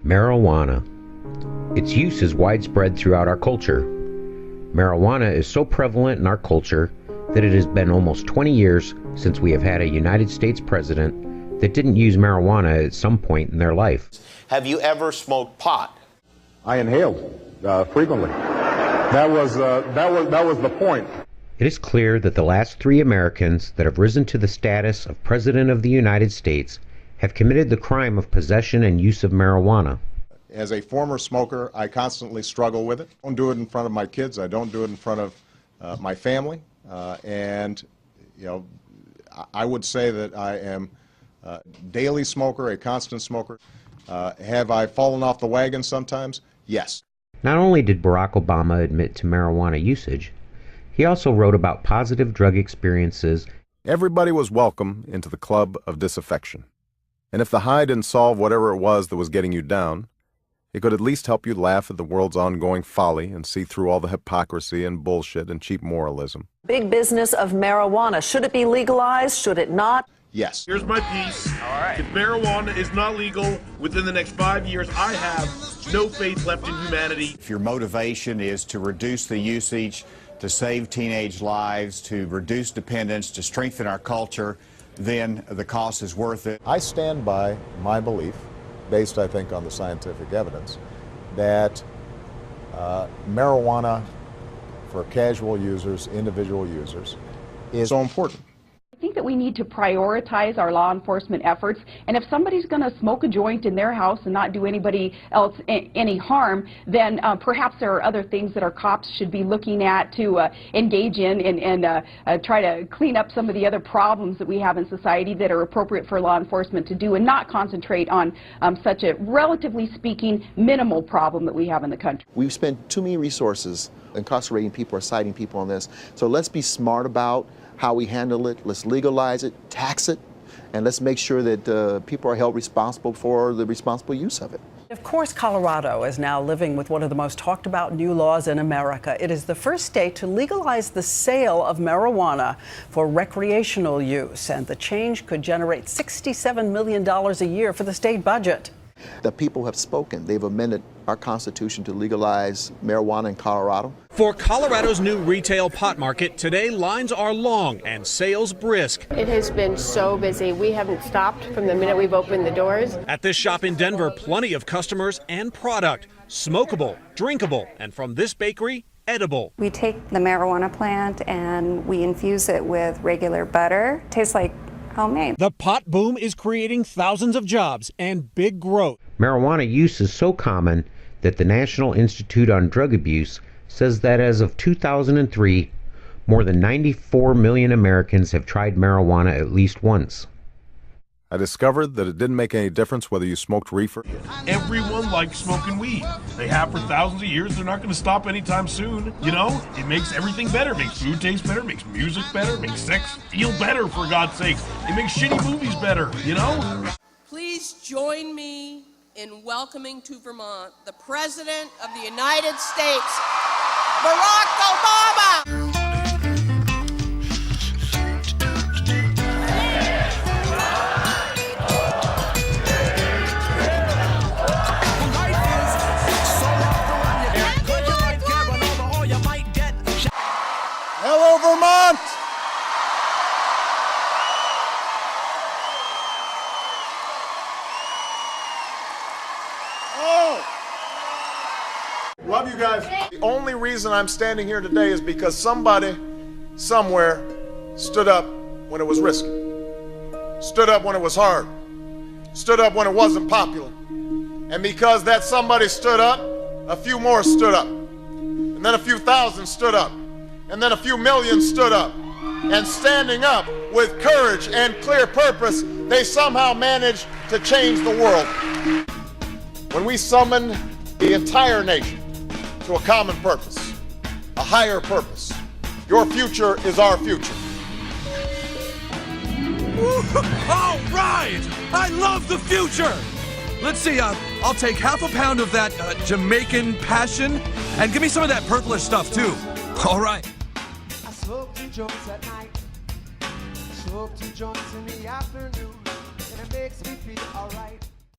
Marijuana. Its use is widespread throughout our culture. Marijuana is so prevalent in our culture that it has been almost 20 years since we have had a United States president that didn't use marijuana at some point in their life. Have you ever smoked pot? I inhaled frequently. That was the point. It is clear that the last 3 Americans that have risen to the status of President of the United States have committed the crime of possession and use of marijuana. As a former smoker, I constantly struggle with it. I don't do it in front of my kids. I don't do it in front of my family. And, you know, I would say that I am a daily smoker, a constant smoker. Have I fallen off the wagon sometimes? Yes. Not only did Barack Obama admit to marijuana usage, he also wrote about positive drug experiences. Everybody was welcome into the club of disaffection. And if the high didn't solve whatever it was that was getting you down, it could at least help you laugh at the world's ongoing folly and see through all the hypocrisy and bullshit and cheap moralism. Big business of marijuana. Should it be legalized? Should it not? Yes. Here's my piece. All right. If marijuana is not legal within the next 5 years, I have no faith left in humanity. If your motivation is to reduce the usage, to save teenage lives, to reduce dependence, to strengthen our culture, then the cost is worth it. I stand by my belief, based, I think, on the scientific evidence, that marijuana for casual users, individual users, is so important. I think that we need to prioritize our law enforcement efforts, and if somebody's going to smoke a joint in their house and not do anybody else any harm, then perhaps there are other things that our cops should be looking at to engage in and try to clean up some of the other problems that we have in society that are appropriate for law enforcement to do, and not concentrate on such a, relatively speaking, minimal problem that we have in the country. We've spent too many resources incarcerating people or citing people on this, so let's be smart about how we handle it. Let's legalize it, tax it, and let's make sure that people are held responsible for the responsible use of it. Of course, Colorado is now living with one of the most talked about new laws in America. It is the first state to legalize the sale of marijuana for recreational use, and the change could generate $67 million a year for the state budget. The people have spoken. They've amended our Constitution to legalize marijuana in Colorado. For Colorado's new retail pot market, today lines are long and sales brisk. It has been so busy. We haven't stopped from the minute we've opened the doors. At this shop in Denver, plenty of customers and product. Smokable, drinkable, and from this bakery, edible. We take the marijuana plant and we infuse it with regular butter. Tastes like homemade. The pot boom is creating thousands of jobs and big growth. Marijuana use is so common that the National Institute on Drug Abuse says that as of 2003, more than 94 million Americans have tried marijuana at least once. I discovered that it didn't make any difference whether you smoked reefer. Everyone likes smoking weed. They have for thousands of years. They're not going to stop anytime soon. You know, it makes everything better. It makes food taste better. It makes music better. It makes sex feel better, for God's sakes. It makes shitty movies better, you know? Please join me in welcoming to Vermont the President of the United States, Barack Obama. Hello, Vermont! Oh! Love you guys. The only reason I'm standing here today is because somebody, somewhere, stood up when it was risky. Stood up when it was hard. Stood up when it wasn't popular. And because that somebody stood up, a few more stood up. And then a few thousand stood up. And then a few million stood up. And standing up with courage and clear purpose, they somehow managed to change the world. When we summoned the entire nation to a common purpose, a higher purpose, your future is our future. All right! I love the future! Let's see, I'll take half a pound of that Jamaican passion, and give me some of that purplish stuff too. All right. I smoke 2 joints at night, I smoke 2 joints in the afternoon, and it makes me feel alright.